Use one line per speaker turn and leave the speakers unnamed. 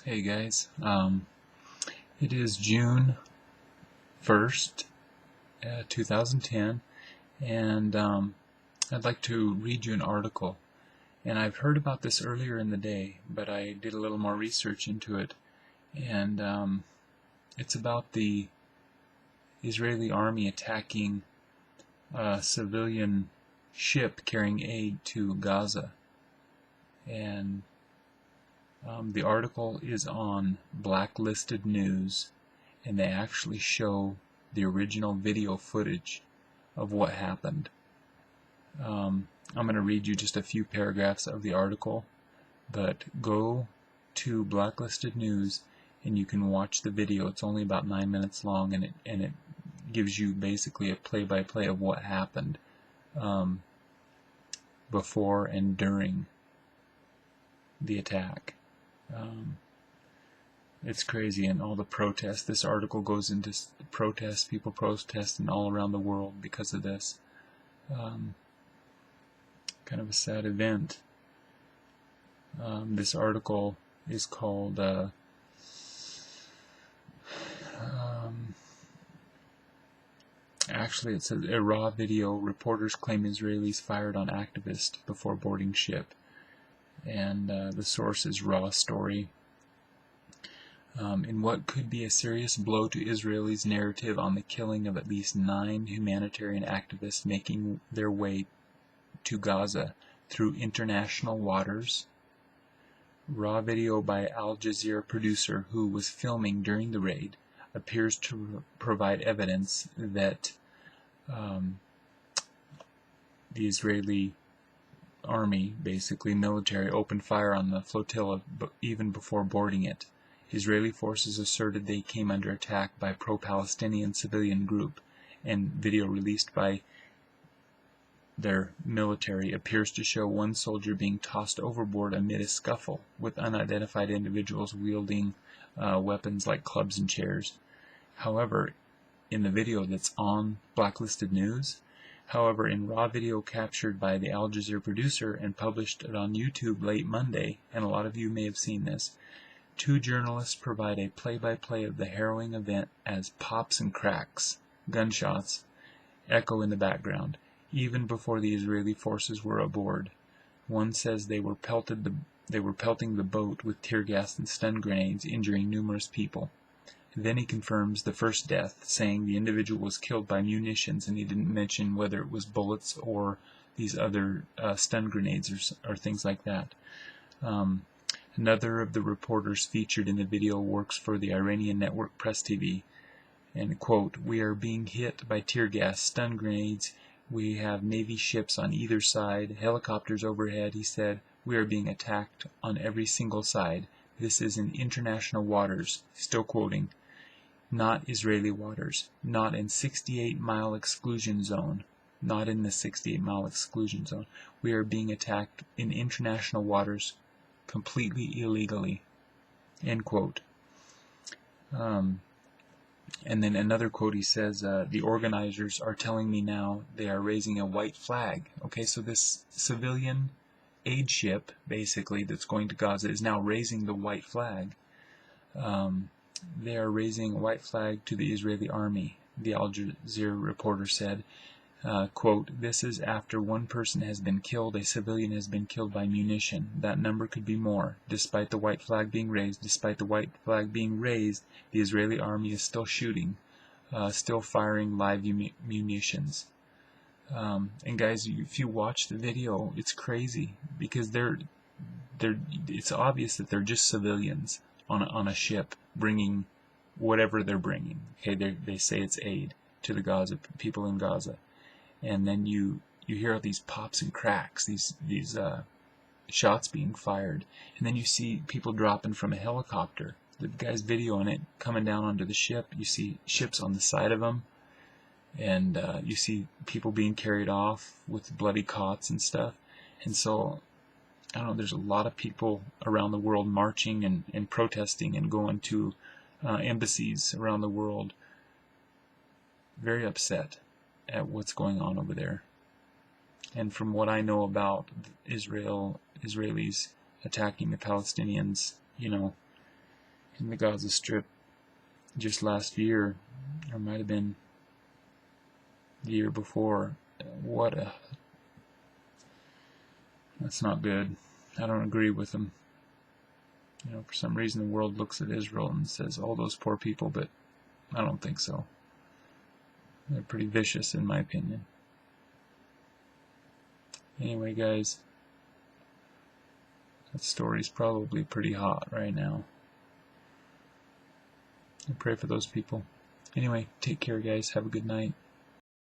Hey guys, it is June 1st, 2010, and I'd like to read you an article. And I've heard about this earlier in the day, but I did a little more research into it, and it's about the Israeli army attacking a civilian ship carrying aid to Gaza. And the article is on Blacklisted News, and they actually show the original video footage of what happened. I'm going to read you just a few paragraphs of the article, but go to Blacklisted News and you can watch the video. It's only about 9 minutes long, and it gives you basically a play-by-play of what happened before and during the attack. It's crazy, and all the protests. This article goes into protests, people protesting all around the world because of this. Kind of a sad event. This article is called actually it says a raw video, reporters claim Israelis fired on activists before boarding ship, and the source is Raw Story. In what could be a serious blow to Israelis' narrative on the killing of at least 9 humanitarian activists making their way to Gaza through international waters, raw video by Al Jazeera producer who was filming during the raid appears to provide evidence that the Israeli army, basically military, opened fire on the flotilla even before boarding it. Israeli forces asserted they came under attack by a pro-Palestinian civilian group, and video released by their military appears to show one soldier being tossed overboard amid a scuffle with unidentified individuals wielding weapons like clubs and chairs. However, in the video that's on Blacklisted News, in raw video captured by the Al Jazeera producer and published on YouTube late Monday, and a lot of you may have seen this, 2 journalists provide a play-by-play of the harrowing event as pops and cracks, gunshots, echo in the background, even before the Israeli forces were aboard. One says they were pelting the boat with tear gas and stun grenades, injuring numerous people. Then he confirms the first death, saying the individual was killed by munitions, and he didn't mention whether it was bullets or these other stun grenades or things like that. Another of the reporters featured in the video works for the Iranian network Press TV, and quote, "We are being hit by tear gas, stun grenades, we have Navy ships on either side, helicopters overhead," he said. "We are being attacked on every single side. This is in international waters," still quoting, "not Israeli waters, not in 68-mile exclusion zone, not in the 68-mile exclusion zone. We are being attacked in international waters completely illegally," end quote. And then another quote, he says, "The organizers are telling me now they are raising a white flag." Okay, so this civilian aid ship, basically, that's going to Gaza is now raising the white flag. They are raising a white flag to the Israeli army, the Al Jazeera reporter said. Quote, "This is after 1 person has been killed, a civilian has been killed by munition. That number could be more. Despite the white flag being raised, the Israeli army is still shooting, still firing live munitions." And guys, if you watch the video, it's crazy, because it's obvious that they're just civilians on a ship bringing whatever they're bringing. Okay, they say it's aid to the Gaza people in Gaza. And then you hear all these pops and cracks, these shots being fired, and then you see people dropping from a helicopter. The guy's videoing it coming down onto the ship. You see ships on the side of them, and you see people being carried off with bloody cots and stuff. And so, I don't know, there's a lot of people around the world marching and protesting and going to embassies around the world, very upset at what's going on over there. And from what I know about Israelis attacking the Palestinians, in the Gaza Strip just last year, or might have been the year before. That's not good. I don't agree with them. For some reason the world looks at Israel and says, all those poor people, but I don't think so. They're pretty vicious in my opinion. Anyway, guys, that story's probably pretty hot right now. I pray for those people. Anyway, take care, guys. Have a good night.